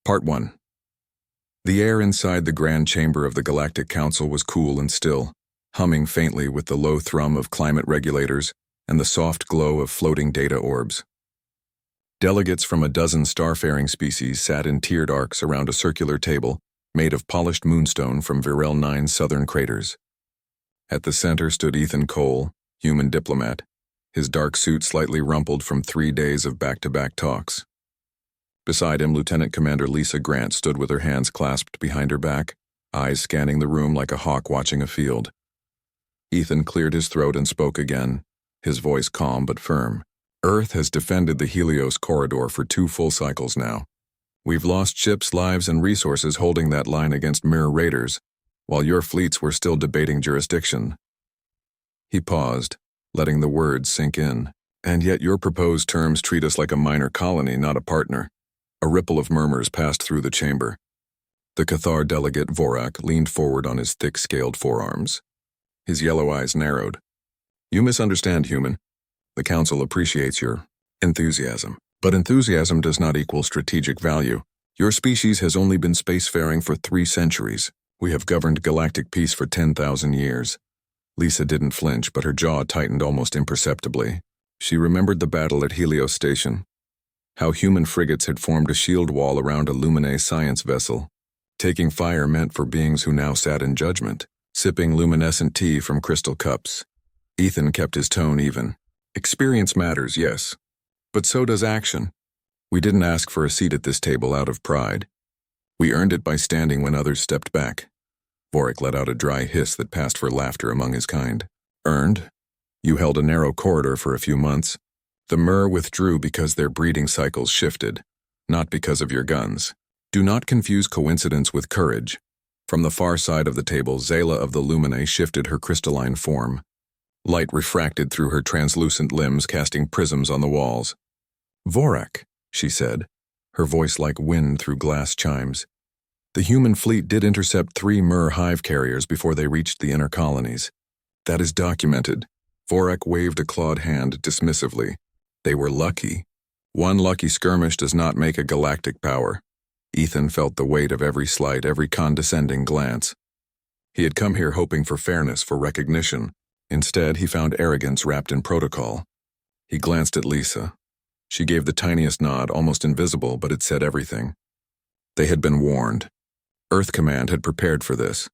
Part 1. The air inside the grand chamber of the Galactic Council was cool and still, humming faintly with the low thrum of climate regulators and the soft glow of floating data orbs. Delegates from a dozen starfaring species sat in tiered arcs around a circular table made of polished moonstone from Virel 9's southern craters. At the center stood Ethan Cole, human diplomat, his dark suit slightly rumpled from 3 days of back-to-back talks. Beside him, Lieutenant Commander Lisa Grant stood with her hands clasped behind her back, eyes scanning the room like a hawk watching a field. Ethan cleared his throat and spoke again, his voice calm but firm. Earth has defended the Helios corridor for 2 full cycles now. We've lost ships, lives, and resources holding that line against mirror raiders, while your fleets were still debating jurisdiction. He paused, letting the words sink in. And yet your proposed terms treat us like a minor colony, not a partner. A ripple of murmurs passed through the chamber. The Cathar delegate Vorak leaned forward on his thick-scaled forearms. His yellow eyes narrowed. You misunderstand, human. The Council appreciates your enthusiasm. But enthusiasm does not equal strategic value. Your species has only been spacefaring for 3 centuries. We have governed galactic peace for 10,000 years. Lisa didn't flinch, but her jaw tightened almost imperceptibly. She remembered the battle at Helios Station. How human frigates had formed a shield wall around a Luminae science vessel. Taking fire meant for beings who now sat in judgment, sipping luminescent tea from crystal cups. Ethan kept his tone even. Experience matters, yes. But so does action. We didn't ask for a seat at this table out of pride. We earned it by standing when others stepped back. Vorak let out a dry hiss that passed for laughter among his kind. Earned? You held a narrow corridor for a few months. The Mer withdrew because their breeding cycles shifted, not because of your guns. Do not confuse coincidence with courage. From the far side of the table, Zayla of the Luminae shifted her crystalline form. Light refracted through her translucent limbs, casting prisms on the walls. Vorak, she said, her voice like wind through glass chimes. The human fleet did intercept 3 Mer hive carriers before they reached the inner colonies. That is documented. Vorak waved a clawed hand dismissively. They were lucky. One lucky skirmish does not make a galactic power. Ethan felt the weight of every slight, every condescending glance. He had come here hoping for fairness, for recognition. Instead, he found arrogance wrapped in protocol. He glanced at Lisa. She gave the tiniest nod, almost invisible, but it said everything. They had been warned. Earth Command had prepared for this.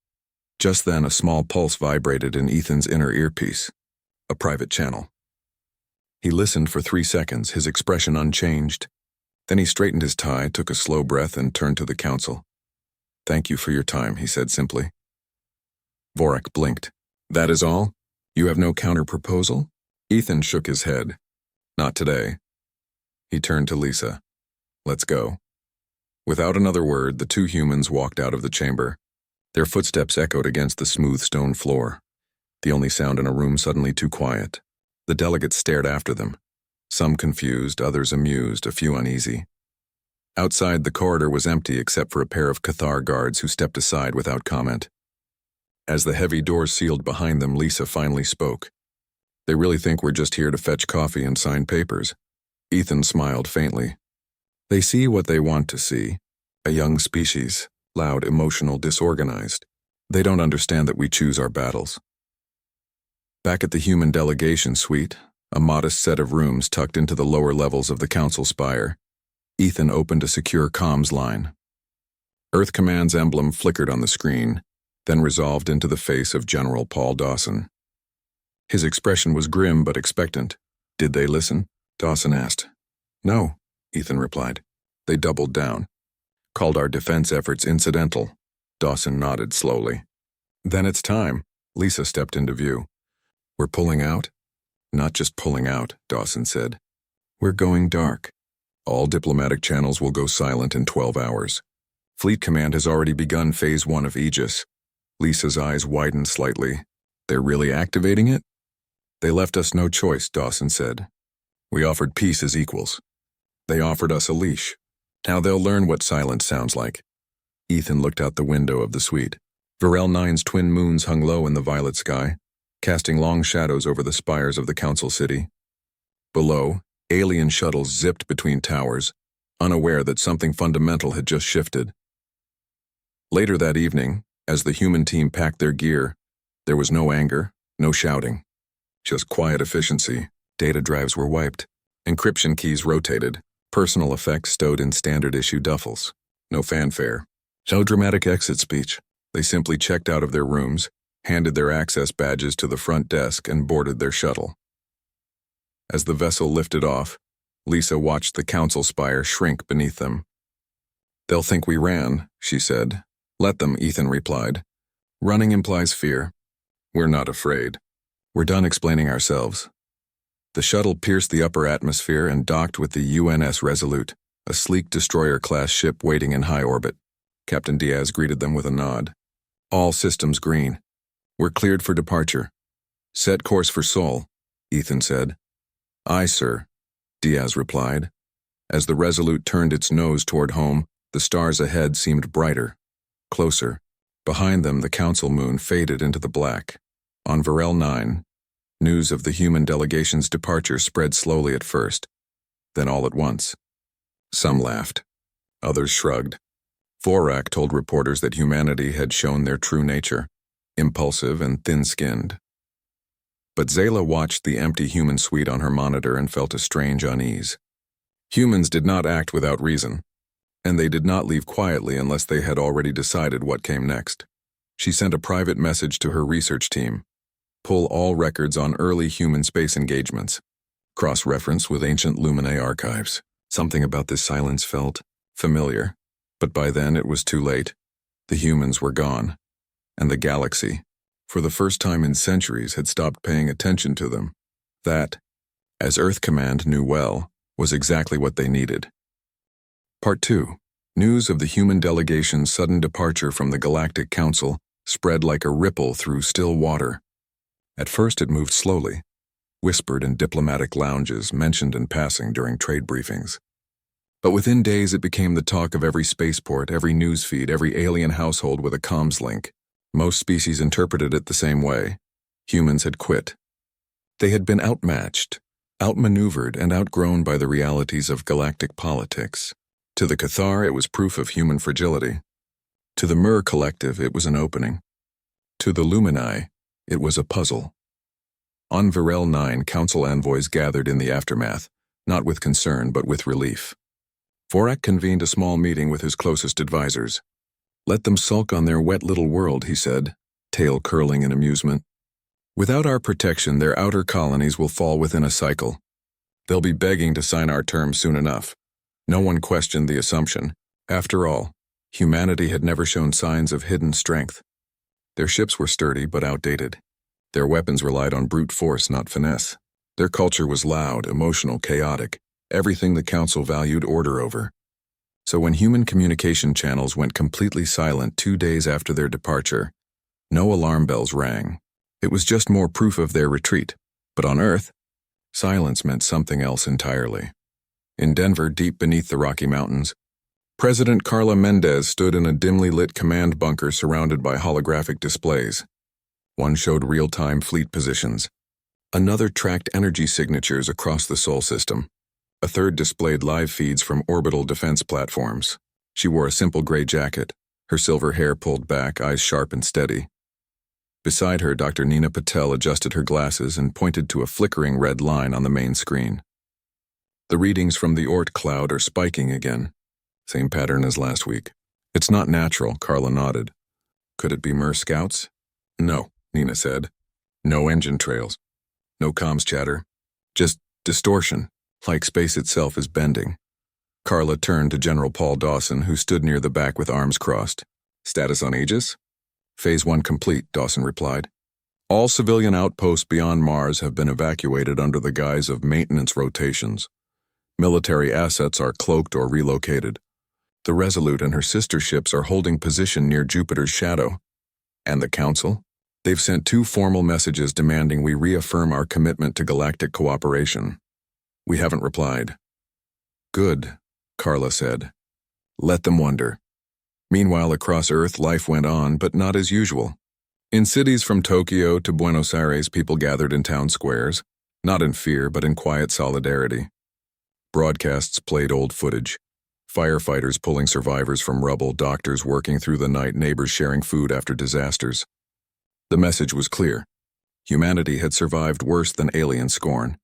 Just then, a small pulse vibrated in Ethan's inner earpiece. A private channel. He listened for 3 seconds, his expression unchanged. Then he straightened his tie, took a slow breath, and turned to the Council. Thank you for your time, he said simply. Vorak blinked. That is all? You have no counter-proposal? Ethan shook his head. Not today. He turned to Lisa. Let's go. Without another word, the 2 humans walked out of the chamber. Their footsteps echoed against the smooth stone floor. The only sound in a room suddenly too quiet. The delegates stared after them. Some confused, others amused, a few uneasy. Outside, the corridor was empty except for a pair of Cathar guards who stepped aside without comment. As the heavy doors sealed behind them, Lisa finally spoke. They really think we're just here to fetch coffee and sign papers. Ethan smiled faintly. They see what they want to see. A young species, loud, emotional, disorganized. They don't understand that we choose our battles. Back at the human delegation suite, a modest set of rooms tucked into the lower levels of the Council spire, Ethan opened a secure comms line. Earth Command's emblem flickered on the screen, then resolved into the face of General Paul Dawson. His expression was grim but expectant. Did they listen? Dawson asked. No, Ethan replied. They doubled down. Called our defense efforts incidental. Dawson nodded slowly. Then it's time. Lisa stepped into view. We're pulling out? Not just pulling out, Dawson said. We're going dark. All diplomatic channels will go silent in 12 hours. Fleet Command has already begun Phase 1 of Aegis. Lisa's eyes widened slightly. They're really activating it? They left us no choice, Dawson said. We offered peace as equals. They offered us a leash. Now they'll learn what silence sounds like. Ethan looked out the window of the suite. Virel 9's twin moons hung low in the violet sky, casting long shadows over the spires of the Council City. Below, alien shuttles zipped between towers, unaware that something fundamental had just shifted. Later that evening, as the human team packed their gear, there was no anger, no shouting. Just quiet efficiency. Data drives were wiped. Encryption keys rotated. Personal effects stowed in standard-issue duffels. No fanfare. No dramatic exit speech. They simply checked out of their rooms, handed their access badges to the front desk, and boarded their shuttle. As the vessel lifted off, Lisa watched the council spire shrink beneath them. "They'll think we ran," she said. "Let them," Ethan replied. "Running implies fear. We're not afraid. We're done explaining ourselves." The shuttle pierced the upper atmosphere and docked with the UNS Resolute, a sleek destroyer-class ship waiting in high orbit. Captain Diaz greeted them with a nod. "All systems green. We're cleared for departure. Set course for Sol," Ethan said. "Aye, sir," Diaz replied. As the Resolute turned its nose toward home, the stars ahead seemed brighter, closer. Behind them, the council moon faded into the black. On Varel 9, news of the human delegation's departure spread slowly at first, then all at once. Some laughed. Others shrugged. Vorak told reporters that humanity had shown their true nature, impulsive and thin-skinned. But Zayla watched the empty human suite on her monitor and felt a strange unease. Humans did not act without reason, and they did not leave quietly unless they had already decided what came next. She sent a private message to her research team. Pull all records on early human space engagements. Cross-reference with ancient Luminae archives. Something about this silence felt familiar, but by then it was too late. The humans were gone, and the galaxy, for the first time in centuries, had stopped paying attention to them. That, as Earth Command knew well, was exactly what they needed. Part 2. News of the human delegation's sudden departure from the Galactic Council spread like a ripple through still water. At first it moved slowly, whispered in diplomatic lounges, mentioned in passing during trade briefings. But within days it became the talk of every spaceport, every newsfeed, every alien household with a comms link. Most species interpreted it the same way. Humans had quit. They had been outmatched, outmaneuvered, and outgrown by the realities of galactic politics. To the Cathar, it was proof of human fragility. To the Mur Collective, it was an opening. To the Luminae, it was a puzzle. On Varel 9, council envoys gathered in the aftermath, not with concern but with relief. Vorak convened a small meeting with his closest advisors. "Let them sulk on their wet little world," he said, tail curling in amusement. "Without our protection, their outer colonies will fall within a cycle. They'll be begging to sign our terms soon enough." No one questioned the assumption. After all, humanity had never shown signs of hidden strength. Their ships were sturdy but outdated. Their weapons relied on brute force, not finesse. Their culture was loud, emotional, chaotic, everything the council valued order over. So when human communication channels went completely silent 2 days after their departure, no alarm bells rang. It was just more proof of their retreat. But on Earth, silence meant something else entirely. In Denver, deep beneath the Rocky Mountains, President Carla Mendez stood in a dimly lit command bunker surrounded by holographic displays. One showed real-time fleet positions. Another tracked energy signatures across the Sol system. A third displayed live feeds from orbital defense platforms. She wore a simple gray jacket, her silver hair pulled back, eyes sharp and steady. Beside her, Dr. Nina Patel adjusted her glasses and pointed to a flickering red line on the main screen. "The readings from the Oort cloud are spiking again. Same pattern as last week." "It's not natural," Carla nodded. "Could it be Mur scouts?" "No," Nina said. "No engine trails. No comms chatter. Just distortion, like space itself is bending." Carla turned to General Paul Dawson, who stood near the back with arms crossed. "Status on Aegis?" "Phase 1 complete," Dawson replied. "All civilian outposts beyond Mars have been evacuated under the guise of maintenance rotations. Military assets are cloaked or relocated. The Resolute and her sister ships are holding position near Jupiter's shadow. And the Council? They've sent 2 formal messages demanding we reaffirm our commitment to galactic cooperation. We haven't replied." "Good," Carla said. "Let them wonder." Meanwhile, across Earth, life went on, but not as usual. In cities from Tokyo to Buenos Aires, people gathered in town squares, not in fear, but in quiet solidarity. Broadcasts played old footage. Firefighters pulling survivors from rubble, doctors working through the night, neighbors sharing food after disasters. The message was clear. Humanity had survived worse than alien scorn.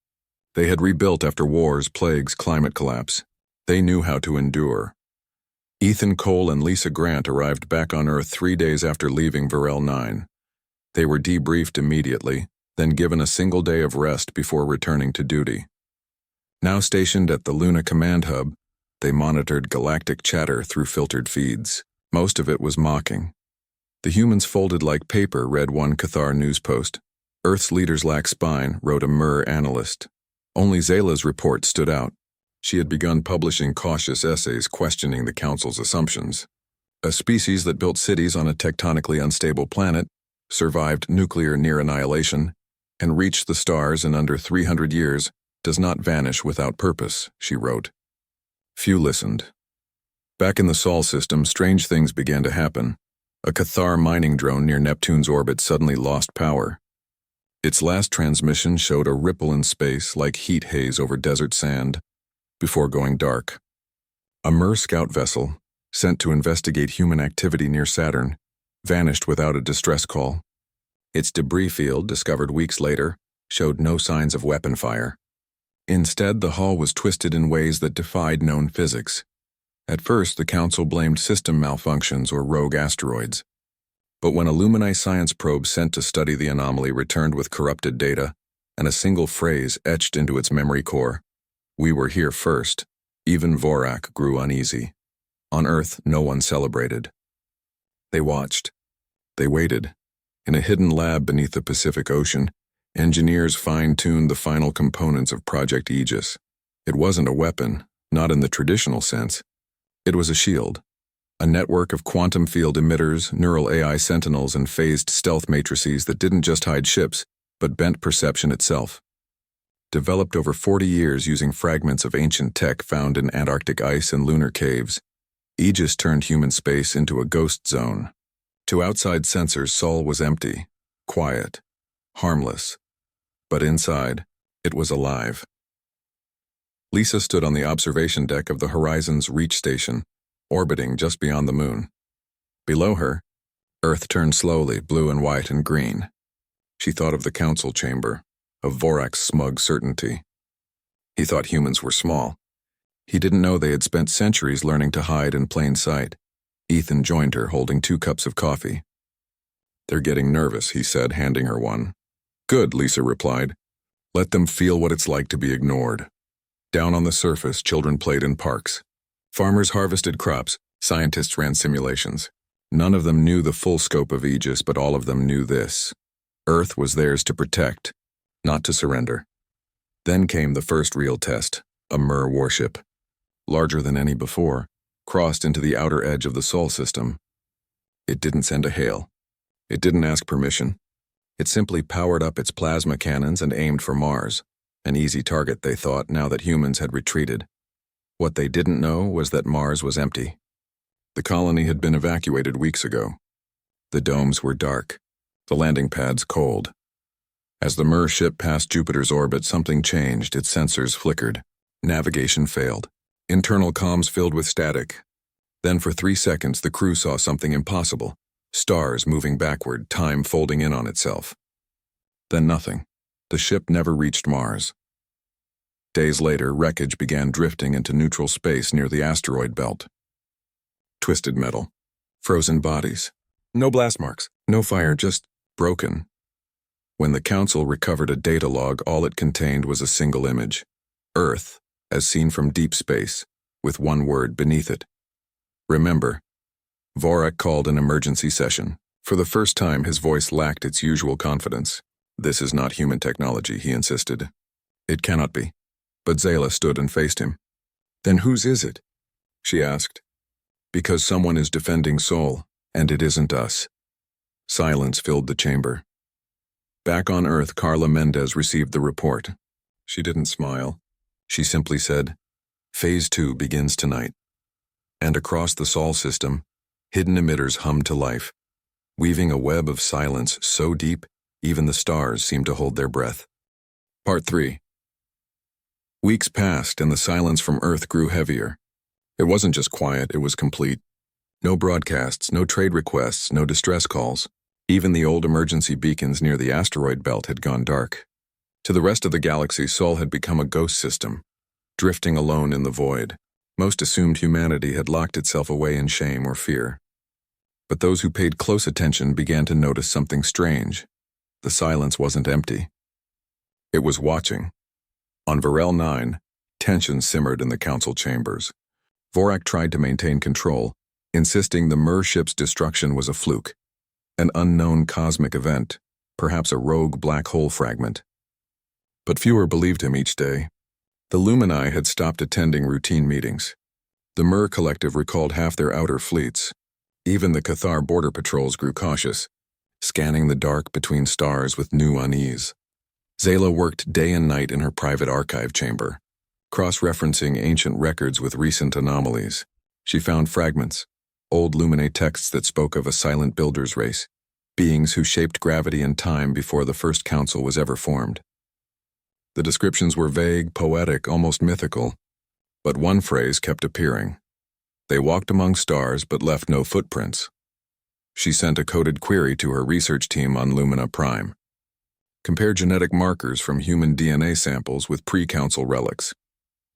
They had rebuilt after wars, plagues, climate collapse. They knew how to endure. Ethan Cole and Lisa Grant arrived back on Earth 3 days after leaving Varel 9. They were debriefed immediately, then given a single day of rest before returning to duty. Now stationed at the Luna Command Hub, they monitored galactic chatter through filtered feeds. Most of it was mocking. The humans folded like paper, read one Cathar news post. Earth's leaders lack spine, wrote a Mir analyst. Only Zayla's report stood out. She had begun publishing cautious essays questioning the Council's assumptions. A species that built cities on a tectonically unstable planet, survived nuclear near annihilation, and reached the stars in under 300 years does not vanish without purpose, she wrote. Few listened. Back in the Sol system, strange things began to happen. A Cathar mining drone near Neptune's orbit suddenly lost power. Its last transmission showed a ripple in space like heat haze over desert sand, before going dark. A Mir scout vessel, sent to investigate human activity near Saturn, vanished without a distress call. Its debris field, discovered weeks later, showed no signs of weapon fire. Instead, the hull was twisted in ways that defied known physics. At first, the Council blamed system malfunctions or rogue asteroids. But when a Lumini science probe sent to study the anomaly returned with corrupted data, and a single phrase etched into its memory core, "We were here first," even Vorak grew uneasy. On Earth, no one celebrated. They watched. They waited. In a hidden lab beneath the Pacific Ocean, engineers fine-tuned the final components of Project Aegis. It wasn't a weapon, not in the traditional sense. It was a shield. A network of quantum field emitters, neural AI sentinels, and phased stealth matrices that didn't just hide ships, but bent perception itself. Developed over 40 years using fragments of ancient tech found in Antarctic ice and lunar caves, Aegis turned human space into a ghost zone. To outside sensors, Sol was empty, quiet, harmless. But inside, it was alive. Lisa stood on the observation deck of the Horizon's Reach Station, orbiting just beyond the moon. Below her, Earth turned slowly, blue and white and green. She thought of the Council chamber, of Vorak's smug certainty. He thought humans were small. He didn't know they had spent centuries learning to hide in plain sight. Ethan joined her, holding 2 cups of coffee. "They're getting nervous," he said, handing her one. "Good," Lisa replied. "Let them feel what it's like to be ignored." Down on the surface, children played in parks. Farmers harvested crops, scientists ran simulations. None of them knew the full scope of Aegis, but all of them knew this. Earth was theirs to protect, not to surrender. Then came the first real test, a Mir warship. Larger than any before, crossed into the outer edge of the Sol system. It didn't send a hail. It didn't ask permission. It simply powered up its plasma cannons and aimed for Mars, an easy target, they thought, now that humans had retreated. What they didn't know was that Mars was empty. The colony had been evacuated weeks ago. The domes were dark, the landing pads cold. As the Mir ship passed Jupiter's orbit, something changed. Its sensors flickered. Navigation failed. Internal comms filled with static. Then for 3 seconds, the crew saw something impossible. Stars moving backward, time folding in on itself. Then nothing. The ship never reached Mars. Days later, wreckage began drifting into neutral space near the asteroid belt. Twisted metal. Frozen bodies. No blast marks. No fire, just broken. When the Council recovered a data log, all it contained was a single image. Earth, as seen from deep space, with one word beneath it. Remember. Vorak called an emergency session. For the first time, his voice lacked its usual confidence. "This is not human technology," he insisted. "It cannot be." But Zayla stood and faced him. "Then whose is it?" she asked. "Because someone is defending Sol, and it isn't us." Silence filled the chamber. Back on Earth, Carla Mendez received the report. She didn't smile. She simply said, "Phase 2 begins tonight." And across the Sol system, hidden emitters hummed to life, weaving a web of silence so deep, even the stars seemed to hold their breath. Part 3. Weeks passed and the silence from Earth grew heavier. It wasn't just quiet, it was complete. No broadcasts, no trade requests, no distress calls. Even the old emergency beacons near the asteroid belt had gone dark. To the rest of the galaxy, Sol had become a ghost system, drifting alone in the void. Most assumed humanity had locked itself away in shame or fear. But those who paid close attention began to notice something strange. The silence wasn't empty. It was watching. On Varel 9, tension simmered in the council chambers. Vorak tried to maintain control, insisting the Mer ship's destruction was a fluke, an unknown cosmic event, perhaps a rogue black hole fragment. But fewer believed him each day. The Lumini had stopped attending routine meetings. The Mer Collective recalled half their outer fleets. Even the Cathar border patrols grew cautious, scanning the dark between stars with new unease. Zayla worked day and night in her private archive chamber, cross-referencing ancient records with recent anomalies. She found fragments, old Lumine texts that spoke of a silent builder's race, beings who shaped gravity and time before the first council was ever formed. The descriptions were vague, poetic, almost mythical, but one phrase kept appearing. They walked among stars but left no footprints. She sent a coded query to her research team on Lumina Prime. Compare genetic markers from human DNA samples with pre-council relics.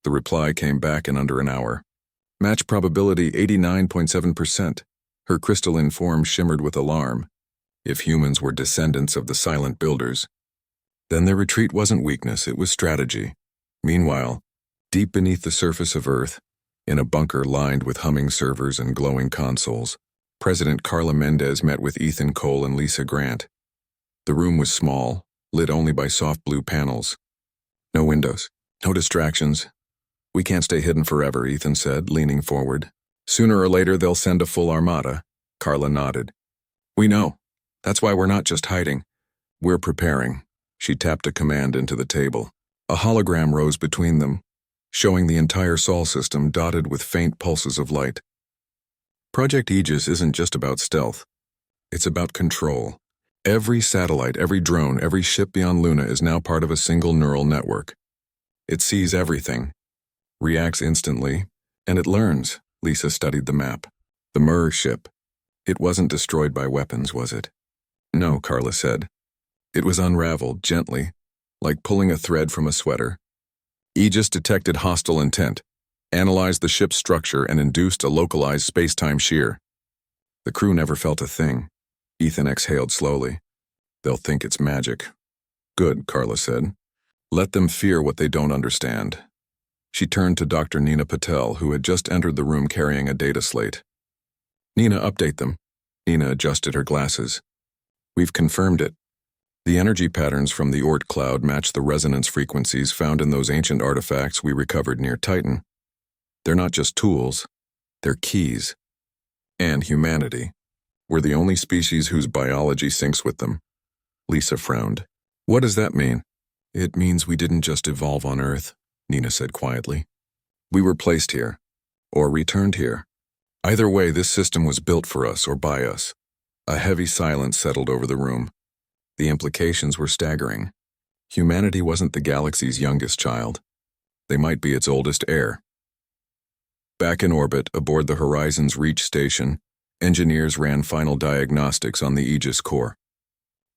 The reply came back in under an hour. Match probability 89.7%. Her crystalline form shimmered with alarm. If humans were descendants of the silent builders, then their retreat wasn't weakness, it was strategy. Meanwhile, deep beneath the surface of Earth, in a bunker lined with humming servers and glowing consoles, President Carla Mendez met with Ethan Cole and Lisa Grant. The room was small, lit only by soft blue panels. No windows, no distractions. We can't stay hidden forever, Ethan said, leaning forward. Sooner or later they'll send a full armada. Carla nodded. We know. That's why we're not just hiding. We're preparing. She tapped a command into the table. A hologram rose between them, showing the entire Sol system dotted with faint pulses of light. Project Aegis isn't just about stealth. It's about control. Every satellite, every drone, every ship beyond Luna is now part of a single neural network. It sees everything, reacts instantly, and it learns. Lisa studied the map. The Mer ship. It wasn't destroyed by weapons, was it? No, Carla said. It was unraveled, gently, like pulling a thread from a sweater. Aegis detected hostile intent, analyzed the ship's structure, and induced a localized space-time shear. The crew never felt a thing. Ethan exhaled slowly. They'll think it's magic. Good, Carla said. Let them fear what they don't understand. She turned to Dr. Nina Patel, who had just entered the room carrying a data slate. Nina, update them. Nina adjusted her glasses. We've confirmed it. The energy patterns from the Oort cloud match the resonance frequencies found in those ancient artifacts we recovered near Titan. They're not just tools, they're keys. And humanity. We're the only species whose biology syncs with them. Lisa frowned. What does that mean? It means we didn't just evolve on Earth, Nina said quietly. We were placed here, or returned here. Either way, this system was built for us or by us. A heavy silence settled over the room. The implications were staggering. Humanity wasn't the galaxy's youngest child. They might be its oldest heir. Back in orbit, aboard the Horizon's Reach station, engineers ran final diagnostics on the Aegis core.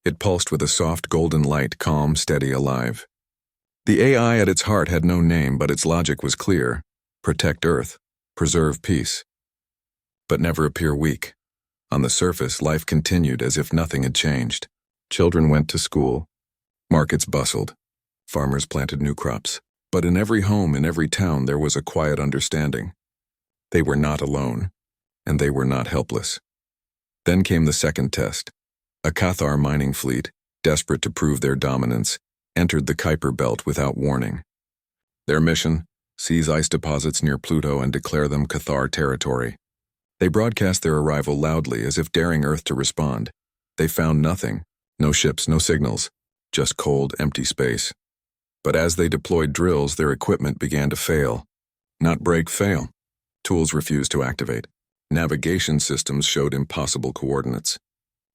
It pulsed with a soft golden light, calm, steady, alive. The AI at its heart had no name, but its logic was clear. Protect Earth, preserve peace. But never appear weak. On the surface, life continued as if nothing had changed. Children went to school. Markets bustled. Farmers planted new crops. But in every home, in every town, there was a quiet understanding. They were not alone, and they were not helpless. Then came the second test. A Cathar mining fleet, desperate to prove their dominance, entered the Kuiper Belt without warning. Their mission? Seize ice deposits near Pluto and declare them Cathar territory. They broadcast their arrival loudly, as if daring Earth to respond. They found nothing. No ships, no signals. Just cold, empty space. But as they deployed drills, their equipment began to fail. Not break, fail. Tools refused to activate. Navigation systems showed impossible coordinates.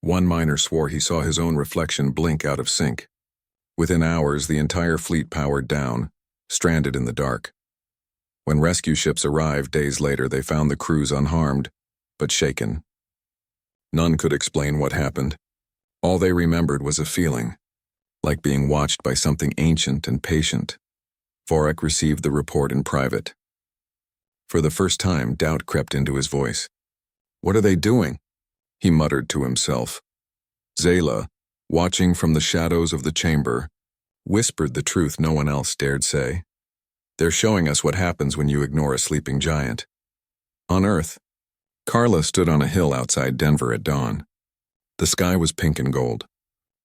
One miner swore he saw his own reflection blink out of sync. Within hours, the entire fleet powered down, stranded in the dark. When rescue ships arrived days later, they found the crews unharmed, but shaken. None could explain what happened. All they remembered was a feeling, like being watched by something ancient and patient. Vorak received the report in private. For the first time, doubt crept into his voice. "What are they doing?" he muttered to himself. Zayla, watching from the shadows of the chamber, whispered the truth no one else dared say. "They're showing us what happens when you ignore a sleeping giant." On Earth, Carla stood on a hill outside Denver at dawn. The sky was pink and gold.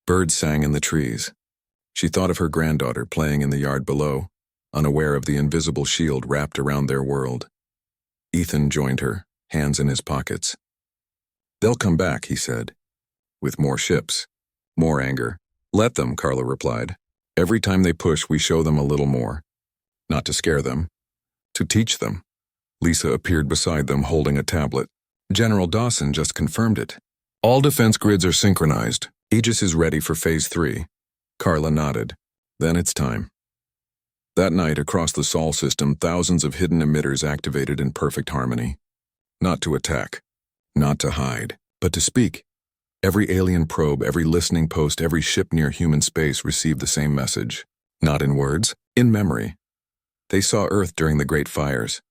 Birds sang in the trees. She thought of her granddaughter playing in the yard below, unaware of the invisible shield wrapped around their world. Ethan joined her, hands in his pockets. "They'll come back," he said, "with more ships, more anger." "Let them," Carla replied. "Every time they push, we show them a little more. Not to scare them, to teach them." Lisa appeared beside them holding a tablet. "General Dawson just confirmed it. All defense grids are synchronized. Aegis is ready for Phase 3. Carla nodded. "Then it's time." That night, across the Sol system, thousands of hidden emitters activated in perfect harmony. Not to attack, not to hide, but to speak. Every alien probe, every listening post, every ship near human space received the same message. Not in words, in memory. They saw Earth during the Great Fires.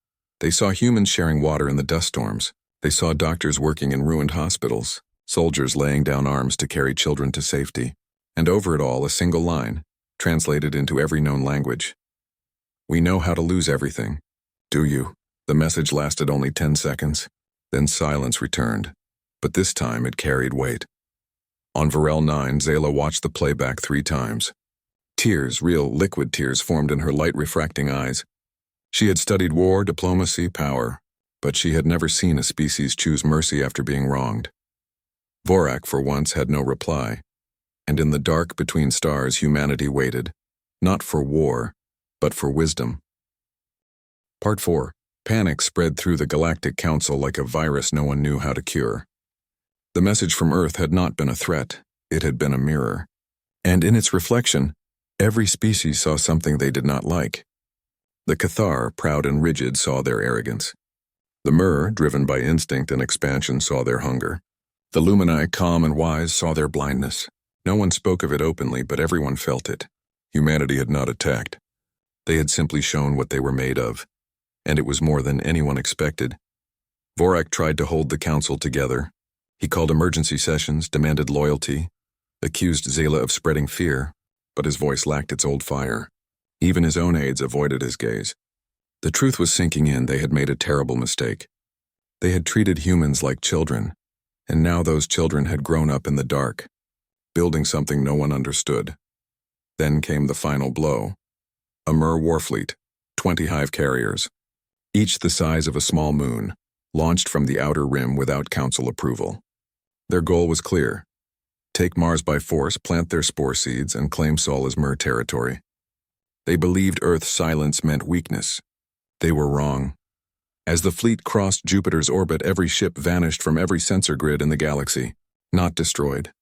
They saw humans sharing water in the dust storms. They saw doctors working in ruined hospitals, soldiers laying down arms to carry children to safety. And over it all, a single line, translated into every known language. "We know how to lose everything. Do you?" The message lasted only 10 seconds. Then silence returned. But this time it carried weight. On Varel 9, Zayla watched the playback 3 times. Tears, real liquid tears, formed in her light-refracting eyes. She had studied war, diplomacy, power, but she had never seen a species choose mercy after being wronged. Vorak, for once, had no reply. And in the dark between stars, humanity waited, not for war, but for wisdom. Part 4. Panic spread through the Galactic Council like a virus no one knew how to cure. The message from Earth had not been a threat, it had been a mirror. And in its reflection, every species saw something they did not like. The Cathar, proud and rigid, saw their arrogance. The Mer, driven by instinct and expansion, saw their hunger. The Lumini, calm and wise, saw their blindness. No one spoke of it openly, but everyone felt it. Humanity had not attacked. They had simply shown what they were made of, and it was more than anyone expected. Vorak tried to hold the council together. He called emergency sessions, demanded loyalty, accused Zayla of spreading fear, but his voice lacked its old fire. Even his own aides avoided his gaze. The truth was sinking in. They had made a terrible mistake. They had treated humans like children, and now those children had grown up in the dark, building something no one understood. Then came the final blow. A Mer warfleet, 20 hive carriers, each the size of a small moon, launched from the outer rim without council approval. Their goal was clear: take Mars by force, plant their spore seeds, and claim Sol as Mer territory. They believed Earth's silence meant weakness. They were wrong. As the fleet crossed Jupiter's orbit, every ship vanished from every sensor grid in the galaxy. Not destroyed,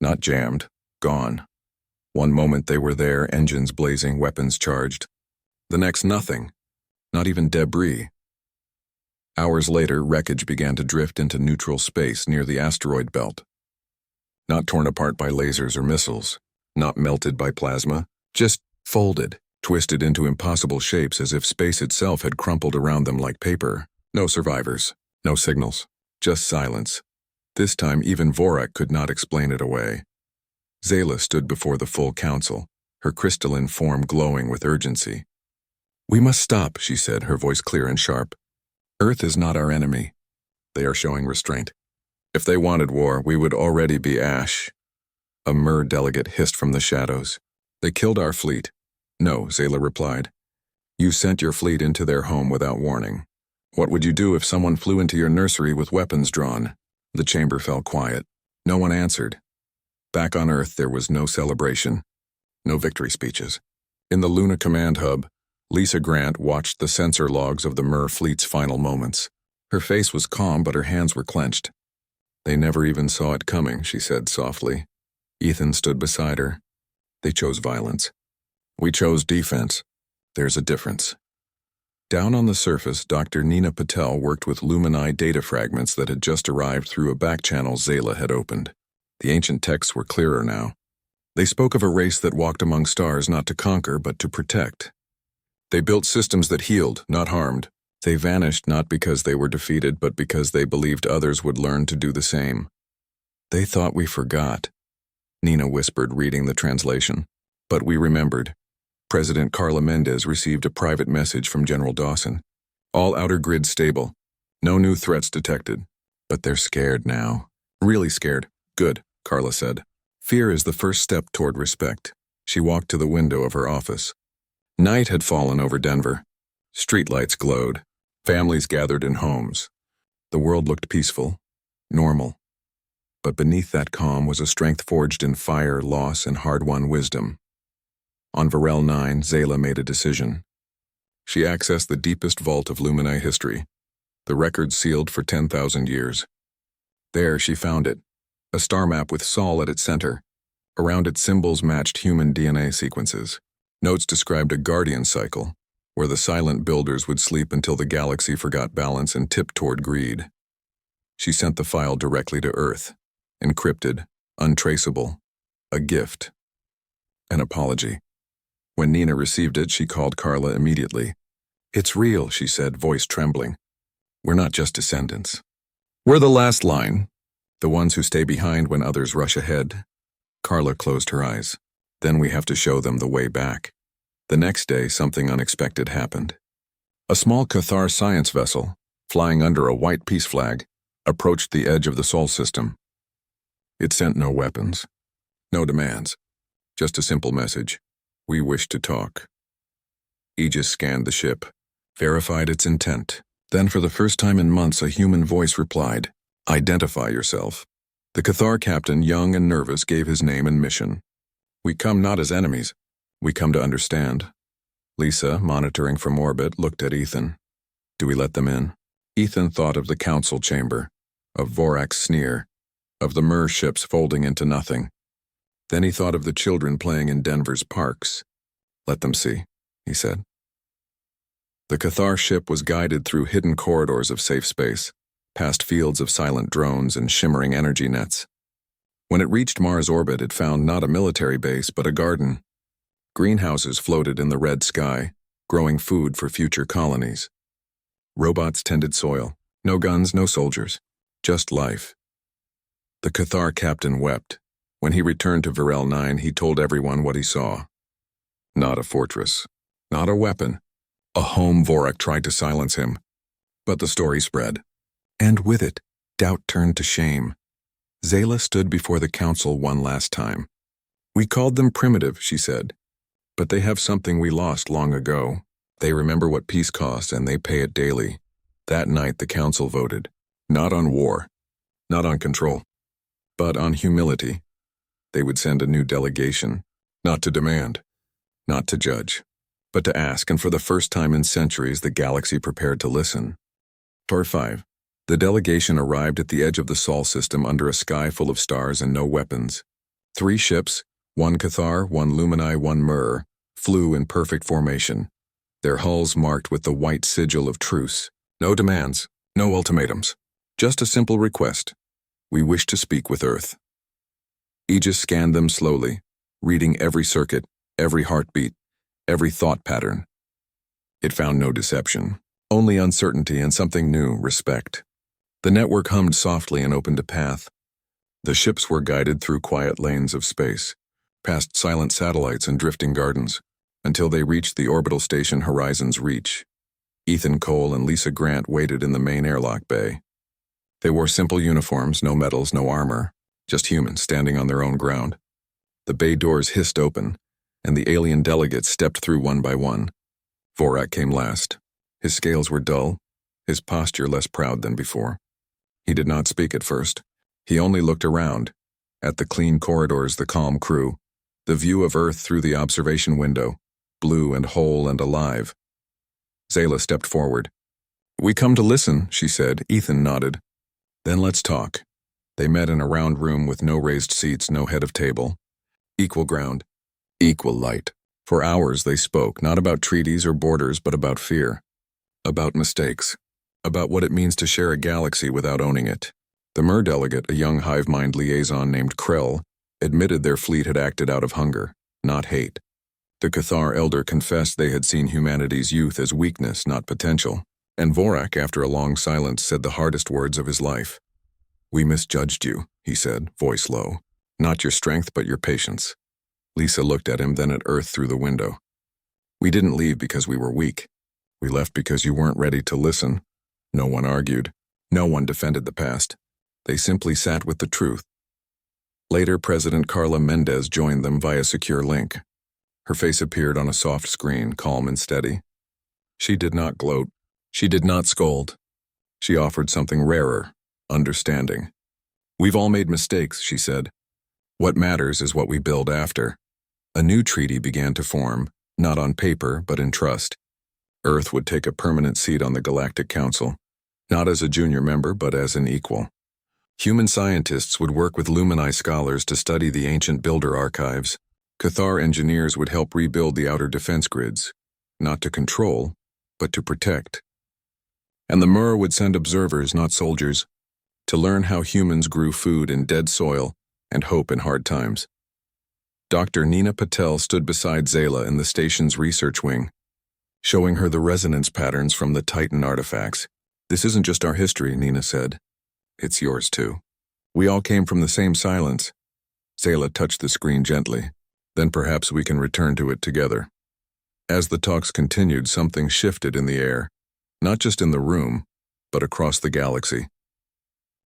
not jammed, gone. One moment they were there, engines blazing, weapons charged. The next, nothing, not even debris. Hours later, wreckage began to drift into neutral space near the asteroid belt. Not torn apart by lasers or missiles, not melted by plasma, just folded, twisted into impossible shapes as if space itself had crumpled around them like paper. No survivors, no signals, just silence. This time even Vorak could not explain it away. Zayla stood before the full council, her crystalline form glowing with urgency. "We must stop," she said, her voice clear and sharp. "Earth is not our enemy. They are showing restraint. If they wanted war, we would already be ash." A Mer delegate hissed from the shadows. "They killed our fleet." "No," Zayla replied. "You sent your fleet into their home without warning. What would you do if someone flew into your nursery with weapons drawn?" The chamber fell quiet. No one answered. Back on Earth, there was no celebration, no victory speeches. In the Luna Command Hub, Lisa Grant watched the sensor logs of the Mer fleet's final moments. Her face was calm, but her hands were clenched. "They never even saw it coming," she said softly. Ethan stood beside her. "They chose violence. We chose defense. There's a difference." Down on the surface, Dr. Nina Patel worked with Lumini data fragments that had just arrived through a back channel Zayla had opened. The ancient texts were clearer now. They spoke of a race that walked among stars not to conquer but to protect. They built systems that healed, not harmed. They vanished not because they were defeated but because they believed others would learn to do the same. They thought we forgot, Nina whispered, reading the translation. But we remembered. President Carla Mendez received a private message from General Dawson. All outer grids stable. No new threats detected. But they're scared now. Really scared. Good, Carla said. Fear is the first step toward respect. She walked to the window of her office. Night had fallen over Denver. Streetlights glowed. Families gathered in homes. The world looked peaceful, normal. But beneath that calm was a strength forged in fire, loss, and hard-won wisdom. On Varel 9, Zayla made a decision. She accessed the deepest vault of Lumini history, the record sealed for 10,000 years. There she found it, a star map with Sol at its center. Around it, symbols matched human DNA sequences. Notes described a guardian cycle, where the silent builders would sleep until the galaxy forgot balance and tipped toward greed. She sent the file directly to Earth, encrypted, untraceable, a gift, an apology. When Nina received it, she called Carla immediately. It's real, she said, voice trembling. We're not just descendants. We're the last line, the ones who stay behind when others rush ahead. Carla closed her eyes. Then we have to show them the way back. The next day, something unexpected happened. A small Cathar science vessel, flying under a white peace flag, approached the edge of the Sol system. It sent no weapons, no demands, just a simple message. We wish to talk. Aegis scanned the ship, verified its intent. Then for the first time in months, a human voice replied, Identify yourself. The Cathar captain, young and nervous, gave his name and mission. We come not as enemies. We come to understand. Lisa, monitoring from orbit, looked at Ethan. Do we let them in? Ethan thought of the council chamber, of Vorak's sneer, of the Mer ships folding into nothing. Then he thought of the children playing in Denver's parks. Let them see, he said. The Cathar ship was guided through hidden corridors of safe space, past fields of silent drones and shimmering energy nets. When it reached Mars orbit, it found not a military base, but a garden. Greenhouses floated in the red sky, growing food for future colonies. Robots tended soil. No guns, no soldiers. Just life. The Cathar captain wept. When he returned to Varel 9, he told everyone what he saw. Not a fortress. Not a weapon. A home. Vorak tried to silence him. But the story spread. And with it, doubt turned to shame. Zayla stood before the council one last time. We called them primitive, she said. But they have something we lost long ago. They remember what peace costs and they pay it daily. That night the council voted. Not on war. Not on control. But on humility. They would send a new delegation. Not to demand. Not to judge. But to ask, and for the first time in centuries the galaxy prepared to listen. Tour 5. The delegation arrived at the edge of the Sol system under a sky full of stars and no weapons. 3 ships, 1 Cathar, 1 Lumini, 1 Mer, flew in perfect formation, their hulls marked with the white sigil of truce. No demands, no ultimatums, just a simple request. We wish to speak with Earth. Aegis scanned them slowly, reading every circuit, every heartbeat, every thought pattern. It found no deception, only uncertainty and something new, respect. The network hummed softly and opened a path. The ships were guided through quiet lanes of space, past silent satellites and drifting gardens, until they reached the orbital station Horizon's reach. Ethan Cole and Lisa Grant waited in the main airlock bay. They wore simple uniforms, no medals, no armor, just humans standing on their own ground. The bay doors hissed open, and the alien delegates stepped through one by one. Vorak came last. His scales were dull, his posture less proud than before. He did not speak at first. He only looked around, at the clean corridors, the calm crew, the view of Earth through the observation window, blue and whole and alive. Zayla stepped forward. We come to listen, she said. Ethan nodded. Then let's talk. They met in a round room with no raised seats, no head of table. Equal ground, equal light. For hours they spoke, not about treaties or borders, but about fear. About mistakes. About what it means to share a galaxy without owning it. The Mer delegate, a young hive mind liaison named Krell, admitted their fleet had acted out of hunger, not hate. The Cathar elder confessed they had seen humanity's youth as weakness, not potential. And Vorak, after a long silence, said the hardest words of his life. "We misjudged you," he said, voice low. "Not your strength, but your patience." Lisa looked at him, then at Earth through the window. "We didn't leave because we were weak. We left because you weren't ready to listen." No one argued. No one defended the past. They simply sat with the truth. Later, President Carla Mendez joined them via secure link. Her face appeared on a soft screen, calm and steady. She did not gloat. She did not scold. She offered something rarer, understanding. "We've all made mistakes," she said. "What matters is what we build after." A new treaty began to form, not on paper, but in trust. Earth would take a permanent seat on the Galactic Council, not as a junior member, but as an equal. Human scientists would work with Lumini scholars to study the ancient builder archives. Cathar engineers would help rebuild the outer defense grids, not to control, but to protect. And the Mer would send observers, not soldiers, to learn how humans grew food in dead soil and hope in hard times. Dr. Nina Patel stood beside Zayla in the station's research wing, showing her the resonance patterns from the Titan artifacts. "This isn't just our history," Nina said. "It's yours too. We all came from the same silence." Zayla touched the screen gently. "Then perhaps we can return to it together." As the talks continued, something shifted in the air, not just in the room, but across the galaxy.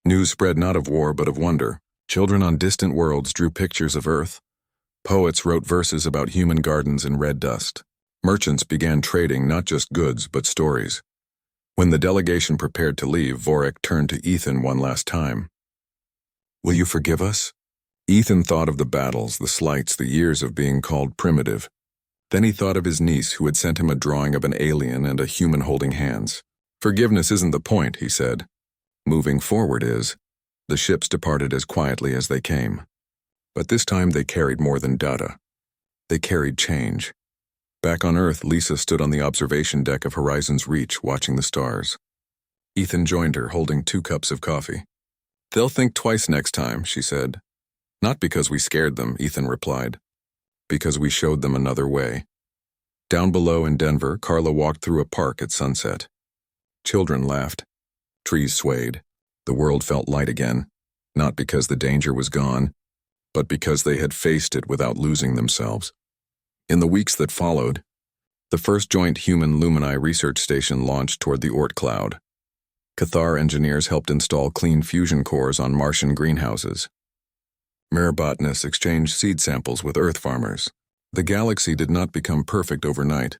News spread not of war, but of wonder. Children on distant worlds drew pictures of Earth. Poets wrote verses about human gardens in red dust. Merchants began trading not just goods, but stories. When the delegation prepared to leave, Vorak turned to Ethan one last time. "Will you forgive us?" Ethan thought of the battles, the slights, the years of being called primitive. Then he thought of his niece who had sent him a drawing of an alien and a human holding hands. "Forgiveness isn't the point," he said. "Moving forward is." The ships departed as quietly as they came. But this time they carried more than data. They carried change. Back on Earth, Lisa stood on the observation deck of Horizon's Reach, watching the stars. Ethan joined her, holding 2 cups of coffee. "They'll think twice next time," she said. "Not because we scared them," Ethan replied. "Because we showed them another way." Down below in Denver, Carla walked through a park at sunset. Children laughed. Trees swayed. The world felt light again, not because the danger was gone, but because they had faced it without losing themselves. In the weeks that followed, the first joint human Lumini research station launched toward the Oort cloud. Cathar engineers helped install clean fusion cores on Martian greenhouses. Mer botanists exchanged seed samples with Earth farmers. The galaxy did not become perfect overnight,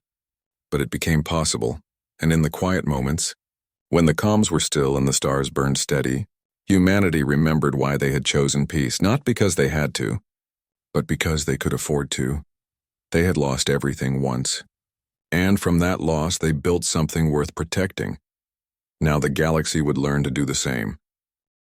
but it became possible, and in the quiet moments, when the comms were still and the stars burned steady, humanity remembered why they had chosen peace, not because they had to, but because they could afford to. They had lost everything once, and from that loss they built something worth protecting. Now the galaxy would learn to do the same.